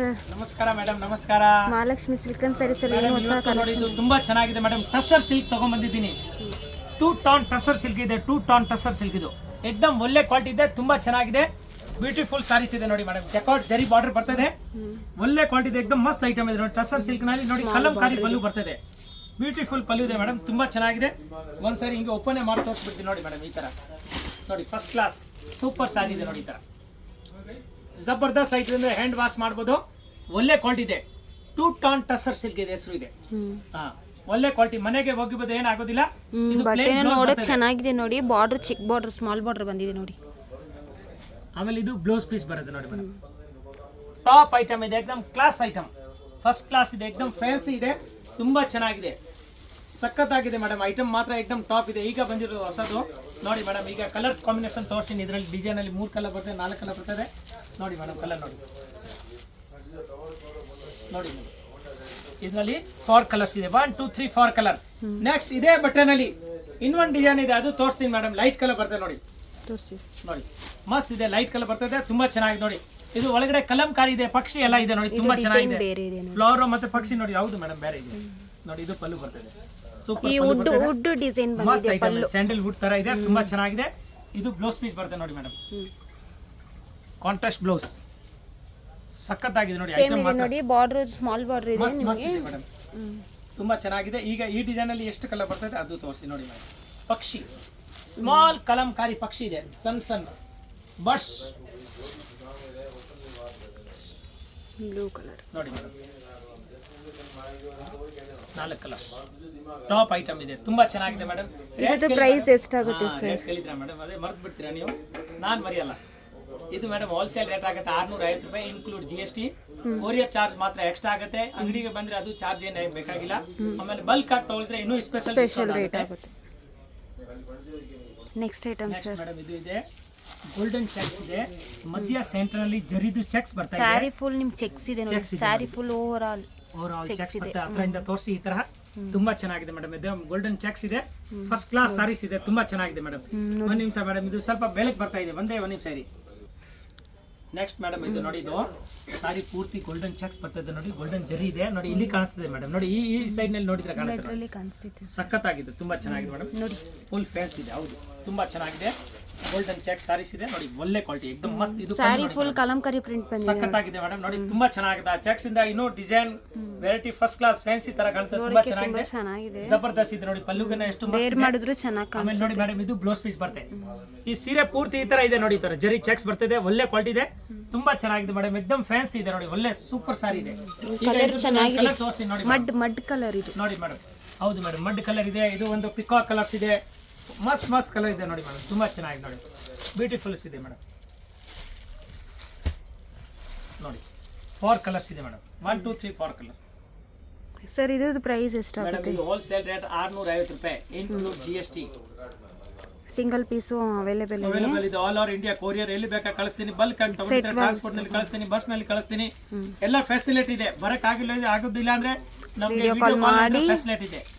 Sir. ನಮಸ್ಕಾರ madam. ನಮಸ್ಕಾರ. Mahalakshmi silicon saris ಅಲ್ಲಿ ಏನು ಹೊಸ ಕಲೆಕ್ಷನ್ ನೋಡಿ, ತುಂಬಾ ಚೆನ್ನಾಗಿದೆ ಮೇಡಮ್. ಟಸರ್ ಸಿಲ್ಕ್ ತಗೊಂಡ್ ಬಂದಿದ್ದೀನಿ. 2 ಟೋನ್ ಟಸರ್ ಸಿಲ್ಕ್ ಇದೆ. 2 ಟೋನ್ ಟಸರ್ ಸಿಲ್ಕ್ ಇದು एकदम ಒಳ್ಳೆ ಕ್ವಾಲಿಟಿ ಇದೆ. ತುಂಬಾ ಚೆನ್ನಾಗಿದೆ. ಬ್ಯೂಟಿಫುಲ್ ಸಾರೀಸ್ ಇದೆ ನೋಡಿ ಮೇಡಮ್. ಜಕಾಟ್ ಜರಿ ಬಾರ್ಡರ್ ಬರ್ತದೆ. ಒಳ್ಳೆ ಕ್ವಾಲಿಟಿ ಇದೆ. एकदम ಮಸ್ತ್ ಐಟಮ್ ಇದೆ ನೋಡಿ. ಟಸರ್ ಸಿಲ್ಕ್ ನಲ್ಲಿ ನೋಡಿ ಕಲಂಕಾರಿ ಪಲ್ಲು ಬರ್ತದೆ. ಬ್ಯೂಟಿಫುಲ್ ಪಲ್ಲು ಇದೆ ಮೇಡಮ್. ತುಂಬಾ ಚೆನ್ನಾಗಿದೆ. ಒಂದ್ಸರಿ ಹಿಂಗೆ ಓಪನ್ ಮಾಡಿ ತೋರಿಸ್ಬಿಡ್ತೀನಿ ನೋಡಿ ಮೇಡಮ್. ಈ ತರ ನೋಡಿ, ಫಸ್ಟ್ ಕ್ಲಾಸ್ ಸೂಪರ್ ಸಾರಿ ಇದೆ ನೋಡಿ. ಈ ತರ ಜಬರ್ದಸ್ತ್ ಐಟಮ್ ಇದೆ. ಹ್ಯಾಂಡ್ ವಾಶ್ ಮಾಡಬಹುದು. ಒಳ್ಳೆ ಕ್ವಾಲಿಟಿ ಇದೆ. 2 ಟೋನ್ ಟಸರ್ ಸಿಲ್ಕ್ ಇದೆ, ಹೆಸರು ಇದೆ. ಒಳ್ಳೆ ಕ್ವಾಲಿಟಿ. ಮನೆಗೆ ಹೋಗಿಬೋದು, ಏನಾಗೋದಿಲ್ಲ. ನೋಡಕ್ ಚೆನ್ನಾಗಿದೆ ನೋಡಿ. ಬಾರ್ಡರ್ ಚಿಕ್ ಬಾರ್ಡರ್, ಸ್ಮಾಲ್ ಬಾರ್ಡರ್ ಬಂದಿದೆ ನೋಡಿ. ಆಮೇಲೆ ಇದು ಬ್ಲೌಸ್ ಪೀಸ್ ಬರುತ್ತೆ ನೋಡಿ ಮೇಡಮ್. ಟಾಪ್ ಐಟಮ್ ಇದೆ. एकदम ಕ್ಲಾಸ್ ಐಟಮ್, ಫಸ್ಟ್ ಕ್ಲಾಸ್ ಇದೆ. एकदम ಫ್ಯಾನ್ಸಿ ಇದೆ. ತುಂಬಾ ಚೆನ್ನಾಗಿದೆ. ಸಖತ್ತಾಗಿದೆ ಮೇಡಮ್. ಐಟಮ್ ಮಾತ್ರ एकदम ಟಾಪ್ ಇದೆ. ಈಗ ಬಂದಿರೋದು ಹೊಸದು ನೋಡಿ ಮೇಡಮ್. ಈಗ ಕಲರ್ ಕಾಂಬಿನೇಷನ್ ತೋರಿಸ್ತೀನಿ. ಇದರಲ್ಲಿ ಡಿಸೈನ್ ಅಲ್ಲಿ 3 ಕಲರ್ ಬರ್ತದೆ, 4 ಕಲರ್ ಬರ್ತದೆ ನೋಡಿ ಮೇಡಮ್. ಕಲರ್ ನೋಡಿ ನೋಡಿ ಇದರಲ್ಲಿ 4 ಕಲರ್ಸ್ ಇದೆ. 1 2 3 4 ಕಲರ್. ನೆಕ್ಸ್ಟ್ ಇದೇ ಬಟನ್ ಅಲ್ಲಿ ಇನ್ನೊಂದು ಡಿಸೈನ್ ಇದೆ, ಅದು ತೋರಿಸ್ತೀನಿ ಮೇಡಮ್. ಲೈಟ್ ಕಲರ್ ಬರ್ತದೆ ನೋಡಿ. ನೋಡಿ ಮಸ್ತ್ ಇದೆ. ಲೈಟ್ ಕಲರ್ ಬರ್ತದೆ. ತುಂಬಾ ಚೆನ್ನಾಗಿದೆ ನೋಡಿ. ಇದು ಒಳಗಡೆ ಕಲಂಕಾರಿ ಇದೆ, ಪಕ್ಷಿ ಎಲ್ಲ ಇದೆ ನೋಡಿ. ತುಂಬಾ ಚೆನ್ನಾಗಿದೆ. ಫ್ಲವರ್ ಮತ್ತೆ ಪಕ್ಷಿ ನೋಡಿ. ಹೌದು ಮೇಡಮ್, ಬೇರೆ ಇದೆ ನೋಡಿ. ಇದು ಪಲ್ಲು ಬರ್ತದೆ. ಸೂಪರ್ ವುಡ್ ಡಿಸೈನ್ ಮಸ್ತ್ ಐಟಮ್. ಸ್ಯಾಂಡಲ್ ವುಡ್ ತರ ಇದೆ. ತುಂಬಾ ಚೆನ್ನಾಗಿದೆ. ಇದು ಬ್ಲೌಸ್ ಪೀಸ್ ಬರ್ತದೆ ನೋಡಿ ಮೇಡಮ್. ಕಾಂಟ್ರಾಸ್ಟ್ ಬ್ಲೌಸ್ ಸಖತ್ತಾಗಿದೆ ನೋಡಿ. ಐಟಮ್ ಮಾತ್ರ ನೋಡಿ. ಬಾರ್ಡರ್ ಸ್ಮಾಲ್ ಬಾರ್ಡರ್ ಇದೆ ನಿಮಗೆ ಮೇಡಮ್. ತುಂಬಾ ಚೆನ್ನಾಗಿದೆ. ಈಗ ಈ ಡಿಸೈನ್ ಅಲ್ಲಿ ಎಷ್ಟು ಕಲರ್ ಬರ್ತದೆ ಅದು ತೋರಿಸಿ ನೋಡಿ ಮೇಡಮ್. ಪಕ್ಷಿ ಸ್ಮಾಲ್ ಕಲಂಕಾರಿ ಪಕ್ಷಿ ಇದೆ. ಸಣ್ಣ ಸಣ್ಣ ಬರ್ಡ್ಸ್ ಬ್ಲೂ ಕಲರ್ ನೋಡಿ ಮೇಡಮ್. 4 ಕಲರ್ ಟಾಪ್ ಐಟಮ್ ಇದೆ. ತುಂಬಾ ಚೆನ್ನಾಗಿದೆ ಮೇಡಮ್. ಇದರ ಪ್ರೈಸ್ ಎಷ್ಟಾಗುತ್ತೆ ಸರ್? ಕೇಳಿದ್ರಾ ಮೇಡಮ್? ಅದೇ ಮರ್ತು ಬಿಡ್ತೀರಾ ನೀವು? ನಾನು ಮರೆಯಲ್ಲ. ಇದು ಮೇಡಮ್ ಹೋಲ್ಸೇಲ್ ರೇಟ್ ಆಗುತ್ತೆ 650 ರೂಪಾಯಿ, ಇನ್ಕ್ಲೂಡ್ GST. ಕೊರಿಯರ್ ಚಾರ್ಜ್ ಮಾತ್ರ ಎಕ್ಸ್ಟ್ರಾ ಆಗುತ್ತೆ. ಅಂಗಡಿಗೆ ಬಂದ್ರೆ ಅದು ಚಾರ್ಜ್ ಏನು ಬೇಕಾಗಿಲ್ಲ. ಆಮೇಲೆ ಬಲ್ಕ್ ಆಗಿ ತಗೊಳ್ಳಿದ್ರೆ ಇನ್ನೂ ಸ್ಪೆಷಲ್ ರೇಟ್ ಆಗುತ್ತೆ. ನೆಕ್ಸ್ಟ್ ಐಟಮ್ ಸರ್ ಮೇಡಮ್, ಇದು ಇದೆ ಗೋಲ್ಡನ್ ಚೆಕ್ಸ್ ಇದೆ. ಮಧ್ಯ ಸೆಂಟರ್ ನಲ್ಲಿ ಜರಿದು ಚೆಕ್ಸ್ ಬರ್ತಾ ಇದೆ. ಸ್ಯಾರಿ ಫುಲ್ ನಿಮ್ ಚೆಕ್ಸ್ ಇದೆ ನೋಡಿ. Sari full over all cheques ಬರುತ್ತೆ. ಅದರಿಂದ ತೋರಿಸಿ ಈ ತರ. ತುಂಬಾ ಚೆನ್ನಾಗಿದೆ ಮೇಡಮ್. ಇದು ಗೋಲ್ಡನ್ ಚೆಕ್ಸ್ ಇದೆ. ಫಸ್ಟ್ ಕ್ಲಾಸ್ ಸಾರೀಸ್ ಇದೆ. ತುಂಬಾ ಚೆನ್ನಾಗಿದೆ ಮೇಡಮ್. ಒಂದ್ ನಿಮಿಷ ಮೇಡಮ್, ಇದು ಸ್ವಲ್ಪ ಬೆಳಕ್ ಬರ್ತಾ ಇದೆ. ಒಂದ್ ನಿಮಿಷ ಇರಿ. ನೆಕ್ಸ್ಟ್ ಮೇಡಮ್, ಇದು ನೋಡಿ. ಇದು ಸಾರಿ ಪೂರ್ತಿ ಗೋಲ್ಡನ್ ಚೆಕ್ಸ್ ಬರ್ತದೆ ನೋಡಿ. ಗೋಲ್ಡನ್ ಜರಿ ಇದೆ ನೋಡಿ. ಇಲ್ಲಿ ಕಾಣಿಸ್ತದೆ ಮೇಡಮ್. ನೋಡಿ ಈ ಸೈಡ್ ನಲ್ಲಿ ನೋಡಿದ್ರೆ ಕಾಣುತ್ತೆ. ಸಖತ್ತಾಗಿದೆ. ತುಂಬಾ ಚೆನ್ನಾಗಿದೆ ಮೇಡಮ್. ನೋಡಿ ಫುಲ್ ಫ್ಯಾನ್ಸ್ ಇದೆ. ಹೌದು, ತುಂಬಾ ಚೆನ್ನಾಗಿದೆ. ಗೋಲ್ಡನ್ ಚೆಕ್ ಸಾರೀಸ್ ಇದೆ ನೋಡಿ. ಒಳ್ಳೆ ಕ್ವಾಲಿಟಿ, एकदम ಮಸ್ತ್. ಇದು ಸಾರಿ ಫುಲ್ ಕಲಂಕಾರಿ ಪ್ರಿಂಟ್ ಬಂದಿದೆ. ಸಖತ್ತಾಗಿದೆ ಮೇಡಮ್. ನೋಡಿ ತುಂಬಾ ಚೆನ್ನಾಗಿದೆ. ಆ ಚೆಕ್ಸ್ ಇಂದ ಇನ್ನೂ design variety first class fancy ತರ ಕಾಣುತ್ತೆ. ತುಂಬಾ ಚೆನ್ನಾಗಿದೆ. ಜಬರ್ದಸ್ತ್ ಇದೆ ನೋಡಿ. ಪಲ್ಲುಗನ ಎಷ್ಟು ಮಸ್ತ್ ವೇರ್ ಮಾಡಿದ್ರು ಚೆನ್ನಾಗಿ ಕಾಣುತ್ತೆ. ಆಮೇಲೆ ನೋಡಿ ಮೇಡಮ್, ಇದು ಬ್ಲೌಸ್ ಪೀಸ್ ಬರುತ್ತೆ. ಈ ಸೀರೆ ಪೂರ್ತಿ ಈ ತರ ಇದೆ ನೋಡಿ. ಈ ತರ ಜರಿ ಚೆಕ್ಸ್ ಬರ್ತದೆ. ಒಳ್ಳೆ ಕ್ವಾಲಿಟಿ ಇದೆ. ತುಂಬಾ ಚೆನ್ನಾಗಿದೆ ಮೇಡಮ್. एकदम ಫ್ಯಾನ್ಸಿ ಇದೆ ನೋಡಿ. ಒಳ್ಳೆ ಸೂಪರ್ ಸಾರಿ ಇದೆ. ಕಲರ್ ಚೆನ್ನಾಗಿದೆ. ಕಲರ್ ತೋರಿಸಿ ನೋಡಿ. ಮಡ್ ಕಲರ್ ಇದು ನೋಡಿ ಮೇಡಮ್. ಹೌದು ಮೇಡಮ್, ಮಡ್ ಕಲರ್ ಇದೆ. ಇದು ಒಂದು ಪಿಕಾಕ್ ಕಲರ್ಸ್ ಇದೆ. ಮಸ್ತ್ ಕಲರ್ ಇದೆ ನೋಡಿ ಮೇಡಮ್. ತುಂಬಾ ಚೆನ್ನಾಗಿದೆ ನೋಡಿ. ಬ್ಯೂಟಿಫುಲ್ಸ್ ಇದೆ ಮೇಡಮ್. ನೋಡಿ 4 ಕಲರ್ಸ್ ಇದೆ ಮೇಡಮ್. 1 2 3 4 ಕಲರ್. ಸರ್ ಇದ್ರದ್ದು ಪ್ರೈಸ್ ಎಷ್ಟಾಗುತ್ತೆ? ಇದು ಹೋಲ್ಸೇಲ್ ರೇಟ್ 650 ರೂಪಾಯಿ, include GST. Single piece available ಇದೆ. ಆಲ್ ಓವರ್ ಇಂಡಿಯಾ ಕೊರಿಯರ್ ಎಲ್ಲಿ ಬೇಕಾ ಕಳಿಸ್ತೀನಿ. ಬಲ್ಕ್ ಅಂತ ತಗೊಂಡ್ರೆ ಟ್ರಾನ್ಸ್ಪೋರ್ಟ್ ನಲ್ಲಿ ಕಳಿಸ್ತೀನಿ, ಬಸ್ ನಲ್ಲಿ ಕಳಿಸ್ತೀನಿ. ಎಲ್ಲ ಫೆಸಿಲಿಟಿ ಇದೆ. ಬರಕ್ ಆಗೋದಿಲ್ಲ ಅಂದ್ರೆ ವಿಡಿಯೋ ಕಾಲ್ ಮಾಡಿ.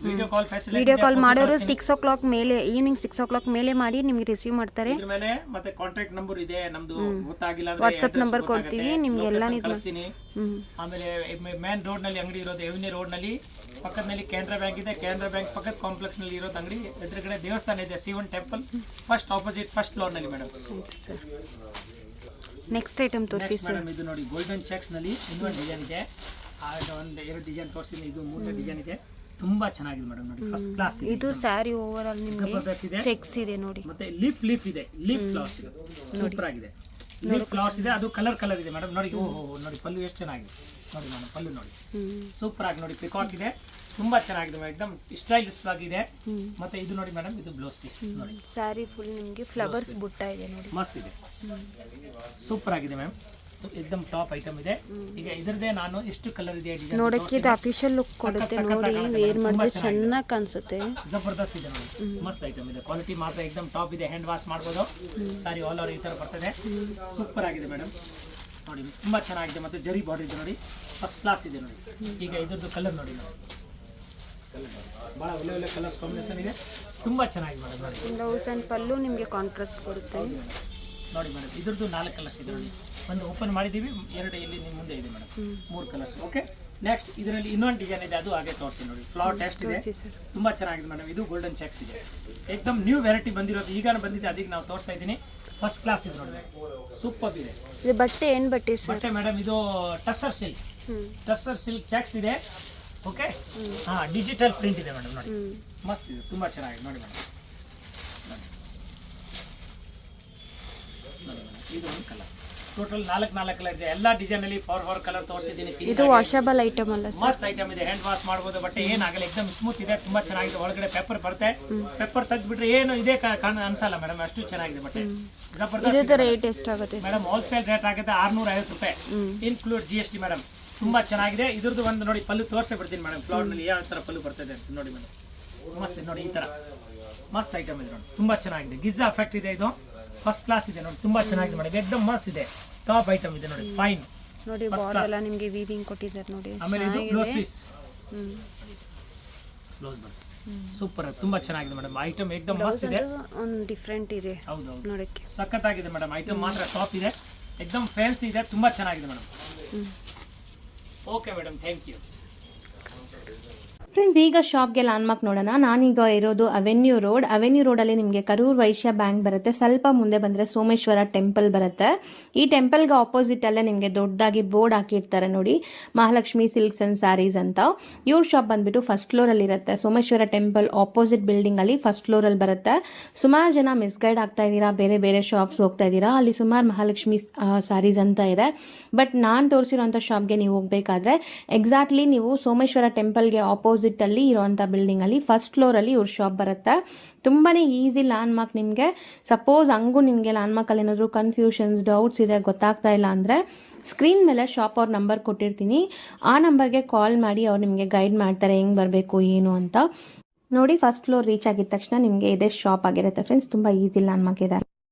ವಿಡಿಯೋ ಕಾಲ್ ಮಾಡೋರು 6 o'clock ಮೇಲೆ, ಈವ್ನಿಂಗ್ 6 o'clock ಮೇಲೆ ಮಾಡಿ ನಿಮ್ಗೆ ರಿಸೀವ್ ಮಾಡ್ತಾರೆ. ಇದ್ರ ಮೇಲೆ ಮತ್ತೆ ಕಾಂಟ್ಯಾಕ್ಟ್ ನಂಬರ್ ಇದೆ ನಮ್ದು. ಗೊತ್ತಾಗಿಲ್ಲ ಅಂದ್ರೆ ವಾಟ್ಸ್ಆಪ್ ನಂಬರ್ ಕೊಡ್ತೀವಿ ನಿಮ್ಗೆ ಎಲ್ಲ ಕಳಿಸ್ತೀನಿ. ಆಮೇಲೆ ಮೇನ್ ರೋಡ್ ನಲ್ಲಿ ಅಂಗಡಿ ಇರೋದು, ಎವಿನಿ ರೋಡ್ ನಲ್ಲಿ. ಪಕ್ಕದಲ್ಲಿ ಕೆನರಾ ಬ್ಯಾಂಕ್ ಇದೆ. ಕೆನರಾ ಬ್ಯಾಂಕ್ ಪಕ್ಕದ ಕಾಂಪ್ಲೆಕ್ಸ್ ನಲ್ಲಿ ಇರೋದು ಅಂಗಡಿ. ಎದುರುಗಡೆ ದೇವಸ್ಥಾನ ಇದೆ, Shivan temple, first opposite first floor ನಲ್ಲಿ ಮೇಡಮ್. ನೆಕ್ಸ್ಟ್ ಐಟಮ್ ತೋರಿಸಿ ಸರ್. ಇದು ನೋಡಿ ಗೋಲ್ಡನ್ ಚೆಕ್ಸ್ ನಲ್ಲಿ ಇನ್ನೊಂದು ಡಿಸೈನ್ ಇದೆ. ಒಂದು 2 ಡಿಸೈನ್ ತೋರಿಸ್ತೀನಿ. ಇದು 3 ಡಿಸೈನ್ ಇದೆ. ತುಂಬಾ ಚೆನ್ನಾಗಿದೆ ಮೇಡಮ್. ನೋಡಿ ಫಸ್ಟ್ ಕ್ಲಾಸ್ ಇದೆ. ಇದು ಸ್ಯಾರಿ ಓವರ್ ಆಲ್ ನಿಮಗೆ ಚೆಕ್ಸ್ ಇದೆ ನೋಡಿ. ಮತ್ತೆ ಲೀಫ್ ಇದೆ. ಲೀಫ್ ಫ್ಲವರ್ಸ್ ಇದೆ. ಸೂಪರ್ ಆಗಿದೆ. ಲೀಫ್ ಫ್ಲವರ್ಸ್ ಇದೆ. ಅದು ಕಲರ್ ಇದೆ ಮೇಡಮ್. ನೋಡಿ ನೋಡಿ ಪಲ್ಲು ಎಷ್ಟು ಚೆನ್ನಾಗಿದೆ ನೋಡಿ ಮೇಡಮ್. ಪಲ್ಲು ನೋಡಿ ಸೂಪರ್ ಆಗಿ ನೋಡಿ. ಪಿಕಾಕ್ ಇದೆ. ತುಂಬಾ ಚೆನ್ನಾಗಿದೆ ಮೇಡಮ್. एकदम ಸ್ಟೈಲಿಶ್ ಆಗಿದೆ. ಮತ್ತೆ ಇದು ನೋಡಿ ಮೇಡಮ್, ಇದು ಬ್ಲೌಸ್ ಪೀಸ್ ನೋಡಿ. ಸ್ಯಾರಿ ಫುಲ್ ನಿಮಗೆ ಫ್ಲವರ್ಸ್ ಬುಟ್ಟ ಇದೆ ನೋಡಿ. ಮಸ್ತ್ ಇದೆ. ಸೂಪರ್ ಆಗಿದೆ ಮ್ಯಾಮ್. एकदम ಟಾಪ್ ಐಟಮ್ ಇದೆ. ಈಗ ಇದರದೇ ನಾನು ಎಷ್ಟು ಕಲರ್ ಇದೆ ಡಿಸೈನ್ ನೋಡಕ್ಕೆ ಇದು ಅಫಿಷಿಯಲ್ ಲುಕ್ ಕೊಡುತ್ತೆ ನೋಡಿ. ವೇರ್ ಮಾಡಿದ್ರೆ ಚೆನ್ನಾಗಿ ಕಾಣಿಸುತ್ತೆ. ಜಬರ್ದಸ್ತ್ ಇದೆ ನೋಡಿ. ಮಸ್ತ್ ಐಟಮ್ ಇದೆ. ಕ್ವಾಲಿಟಿ ಮಾತ್ರ एकदम ಟಾಪ್ ಇದೆ. ಹ್ಯಾಂಡ್ ವಾಶ್ ಮಾಡಬಹುದು. ಸಾರಿ ಆಲ್ ಓವರ್ ಈ ತರ ಬರ್ತದೆ. ಸೂಪರ್ ಆಗಿದೆ ಮೇಡಮ್. ನೋಡಿ ತುಂಬಾ ಚೆನ್ನಾಗಿದೆ. ಮತ್ತೆ ಜರಿ ಬಾರ್ಡರ್ ಇದೆ ನೋಡಿ. ಫಸ್ಟ್ ಕ್ಲಾಸ್ ಇದೆ ನೋಡಿ. ಈಗ ಇದರದ್ದು ಕಲರ್ ನೋಡಿ ಮೇಡಮ್. ಬಹಳ ಒಳ್ಳೆ ಕಲರ್ಸ್ ಕಾಂಬಿನೇಷನ್ ಇದೆ. ತುಂಬಾ ಚೆನ್ನಾಗಿದೆ ಮೇಡಮ್. ನೋಡಿ ಬ್ಲೌಸ್ ಅಂಡ್ ಪಲ್ಲು ನಿಮಗೆ ಕಾಂಟ್ರಾಸ್ಟ್ ಕೊಡುತ್ತೆ. ನೋಡಿ ಮೇಡಮ್ ಇದ್ರದ್ದು 4 ಕಲರ್ಸ್ ಇದೆ ನೋಡಿ. ಒಂದು ಓಪನ್ ಮಾಡಿದ್ದೀವಿ, 2 ಇಲ್ಲಿ ನಿಮ್ಮ ಮುಂದೆ ಇದೆ ಮೇಡಮ್, 3 ಕಲರ್ಸ್. ಓಕೆ, ನೆಕ್ಸ್ಟ್ ಇದರಲ್ಲಿ ಇನ್ನೊಂದು ಡಿಸೈನ್ ಇದೆ, ಅದು ಹಾಗೆ ತೋರಿಸ್ತೀನಿ ನೋಡಿ. ಫ್ಲವರ್ ಟೆಸ್ಟ್ ಇದೆ, ತುಂಬಾ ಚೆನ್ನಾಗಿದೆ ಮೇಡಮ್. ಇದು ಗೋಲ್ಡನ್ ಚೆಕ್ಸ್ ಇದೆ, ಏಕದಮ್ ನ್ಯೂ ವೆರೈಟಿ ಬಂದಿರೋದು, ಈಗ ಬಂದಿದೆ, ಅದಕ್ಕೆ ನಾವು ತೋರಿಸ್ತಾ ಇದ್ದೀನಿ. ಫಸ್ಟ್ ಕ್ಲಾಸ್ ಇದೆ ನೋಡಿ, ಸೂಪರ್ ಇದೆ. ಇದು ಬಟ್ಟೆ ಏನು ಬಟ್ಟೆ ಸರ್? ಬಟ್ಟೆ ಮೇಡಮ್ ಇದು ಟಸ್ಸರ್ ಸಿಲ್ಕ್ ಚೆಕ್ಸ್ ಇದೆ. ಓಕೆ, ಹಾ, ಡಿಜಿಟಲ್ ಪ್ರಿಂಟ್ ಇದೆ ಮೇಡಮ್ ನೋಡಿ, ಮಸ್ತ್ ಇದೆ, ತುಂಬಾ ಚೆನ್ನಾಗಿದೆ ನೋಡಿ ಮೇಡಮ್. ಇದು ಒಂದು ಕಲರ್, ಟೋಟಲ್ 4 ಕಲರ್ ಇದೆ. ಎಲ್ಲ ಡಿಸೈನ್ ಅಲ್ಲಿ 4 ಕಲರ್ ತೋರಿಸಿದ್ದೀನಿ. ಇದು ವಾಷಬಲ್ ಐಟಮ್ ಅಲ್ಲ ಸರ್? ಮಸ್ತ್ ಐಟಮ್ ಇದೆ, ಹ್ಯಾಂಡ್ ವಾಶ್ ಮಾಡಬಹುದು, ಬಟ್ಟೆ ಏನಾಗಲ್ಲ, ಎಕ್ದಮ್ ಸ್ಮೂತ್ ಇದೆ, ತುಂಬಾ ಚೆನ್ನಾಗಿದೆ. ಒಳಗಡೆ ಪೇಪರ್ ಬರುತ್ತೆ, ಪೇಪರ್ ತೆಗ್ದ್ಬಿಟ್ರೆ ಏನು ಇದೆ ಅನ್ಸಲ್ಲ ಮೇಡಮ್, ಅಷ್ಟು ಚೆನ್ನಾಗಿದೆ ಬಟ್ಟೆ. ಇದು ರೇಟ್ ಎಷ್ಟಾಗುತ್ತೆ ಮೇಡಮ್? ಹೋಲ್ಸೇಲ್ ರೇಟ್ ಆಗುತ್ತೆ 650 ರೂಪಾಯಿ, ಇನ್ಕ್ಲೂಡ್ GST ಮೇಡಮ್. ತುಂಬಾ ಚೆನ್ನಾಗಿದೆ. ಇದ್ರದ್ದು ಒಂದು ನೋಡಿ ಪಲ್ಲು ತೋರಿಸೇ ಬಿಡ್ತೀನಿ ಮೇಡಮ್, ಫ್ಲವರ್ ನಲ್ಲಿ ಯಾವ ತರ ಪಲ್ಲು ಬರ್ತದೆ ಅಂತ ನೋಡಿ ಮೇಡಮ್. ಮಸ್ತ್ ಇದೆ ನೋಡಿ, ಈ ತರ ಮಸ್ತ್ ಐಟಮ್ ಇದೆ ನೋಡಿ, ತುಂಬಾ ಚೆನ್ನಾಗಿದೆ. ಗಿಜ್ಜಾ ಎಫೆಕ್ಟ್ ಇದೆ, ಇದು ಫಸ್ಟ್ ಕ್ಲಾಸ್ ಇದೆ ನೋಡಿ, ತುಂಬಾ ಚೆನ್ನಾಗಿದೆ ಮೇಡಮ್, ಎಕ್ದಮ್ ಮಸ್ತ್ ಇದೆ. ಟಾಪ್ ಐಟಮ್ ಇದೆ ನೋಡಿ, ಫೈನ್ ನೋಡಿ. ಬಾರ್ಡರ್ ಎಲ್ಲ ನಿಮಗೆ ವೀವಿಂಗ್ ಕೊಟ್ಟಿದ್ದಾರೆ ನೋಡಿ. ಆಮೇಲೆ ಇದು ಬ್ಲೌಸ್ ಪೀಸ್, ಬ್ಲೌಸ್ ಬರುತ್ತೆ ಸೂಪರ್, ತುಂಬಾ ಚೆನ್ನಾಗಿದೆ ಮೇಡಮ್. ಐಟಮ್ ಎಕ್ದಮ್ ಮಸ್ತ್ ಇದೆ, ಒಂದು ಡಿಫರೆಂಟ್ ಇದೆ. ಹೌದು ನೋಡಕ್ಕೆ ಸಖತ್ತಾಗಿದೆ ಮೇಡಮ್. ಐಟಮ್ ಮಾತ್ರ ಟಾಪ್ ಇದೆ, ಎಕ್ದಮ್ ಫ್ಯಾನ್ಸಿ ಇದೆ, ತುಂಬಾ ಚೆನ್ನಾಗಿದೆ madam. Okay madam, thank you. Friends, ಈಗ ಶಾಪ್ಗೆ ಲ್ಯಾಂಡ್ಮಾರ್ಕ್ ನೋಡೋಣ. ನಾನೀಗ ಇರೋದು ಅವೆನ್ಯೂ ರೋಡಲ್ಲಿ ನಿಮಗೆ ಕರೂರ್ ವೈಶ್ಯ ಬ್ಯಾಂಕ್ ಬರುತ್ತೆ. ಸ್ವಲ್ಪ ಮುಂದೆ ಬಂದರೆ ಸೋಮೇಶ್ವರ ಟೆಂಪಲ್ ಬರುತ್ತೆ. ಈ ಟೆಂಪಲ್ಗೆ ಆಪೋಸಿಟ್ ಅಲ್ಲೇ ನಿಮಗೆ ದೊಡ್ಡದಾಗಿ ಬೋರ್ಡ್ ಹಾಕಿರ್ತಾರೆ ನೋಡಿ, ಮಹಾಲಕ್ಷ್ಮಿ ಸಿಲ್ಕ್ಸ್ ಅಂಡ್ ಸ್ಯಾರೀಸ್ ಅಂತ. ಇವ್ರ ಶಾಪ್ ಬಂದ್ಬಿಟ್ಟು ಫಸ್ಟ್ ಫ್ಲೋರಲ್ಲಿ ಇರುತ್ತೆ. ಸೋಮೇಶ್ವರ ಟೆಂಪಲ್ ಆಪೋಸಿಟ್ ಬಿಲ್ಡಿಂಗ್ ಅಲ್ಲಿ ಫಸ್ಟ್ ಫ್ಲೋರಲ್ಲಿ ಬರುತ್ತೆ. ಸುಮಾರು ಜನ ಮಿಸ್ಗೈಡ್ ಆಗ್ತಾ ಇದ್ದೀರಾ, ಬೇರೆ ಬೇರೆ ಶಾಪ್ಸ್ ಹೋಗ್ತಾ ಇದ್ದೀರಾ. ಅಲ್ಲಿ ಸುಮಾರು ಮಹಾಲಕ್ಷ್ಮಿ ಸ್ಯಾರೀಸ್ ಅಂತ ಇದೆ. ಬಟ್ ನಾನು ತೋರಿಸಿರೋಂಥ ಶಾಪ್ಗೆ ನೀವು ಹೋಗಬೇಕಾದ್ರೆ ಎಕ್ಸಾಕ್ಟ್ಲಿ ನೀವು ಸೋಮೇಶ್ವರ ಟೆಂಪಲ್ಗೆ ಆಪೋಸಿಟ್ ಅಲ್ಲಿ ಇರುವಂಥ ಬಿಲ್ಡಿಂಗ್ ಅಲ್ಲಿ ಫಸ್ಟ್ ಫ್ಲೋರ್ ಅಲ್ಲಿ ಇವ್ರ ಶಾಪ್ ಬರುತ್ತೆ. ತುಂಬಾನೇ ಈಸಿ ಲ್ಯಾಂಡ್ಮಾರ್ಕ್. ನಿಮಗೆ ಸಪೋಸ್ ಹಂಗೂ ನಿಮಗೆ ಲ್ಯಾಂಡ್ಮಾರ್ಕ್ ಅಲ್ಲಿ ಏನಾದರೂ ಕನ್ಫ್ಯೂಷನ್ಸ್, ಡೌಟ್ಸ್ ಇದೆ, ಗೊತ್ತಾಗ್ತಾ ಇಲ್ಲ ಅಂದ್ರೆ ಸ್ಕ್ರೀನ್ ಮೇಲೆ ಶಾಪ್ ಅವ್ರ ನಂಬರ್ ಕೊಟ್ಟಿರ್ತೀನಿ, ಆ ನಂಬರ್ಗೆ ಕಾಲ್ ಮಾಡಿ ಅವ್ರು ನಿಮಗೆ ಗೈಡ್ ಮಾಡ್ತಾರೆ ಹೆಂಗೆ ಬರಬೇಕು ಏನು ಅಂತ. ನೋಡಿ, ಫಸ್ಟ್ ಫ್ಲೋರ್ ರೀಚ್ ಆಗಿದ ತಕ್ಷಣ ನಿಮಗೆ ಇದೇ ಶಾಪ್ ಆಗಿರುತ್ತೆ ಫ್ರೆಂಡ್ಸ್. ತುಂಬ ಈಸಿ ಲ್ಯಾಂಡ್ಮಾರ್ಕ್ ಇದೆ.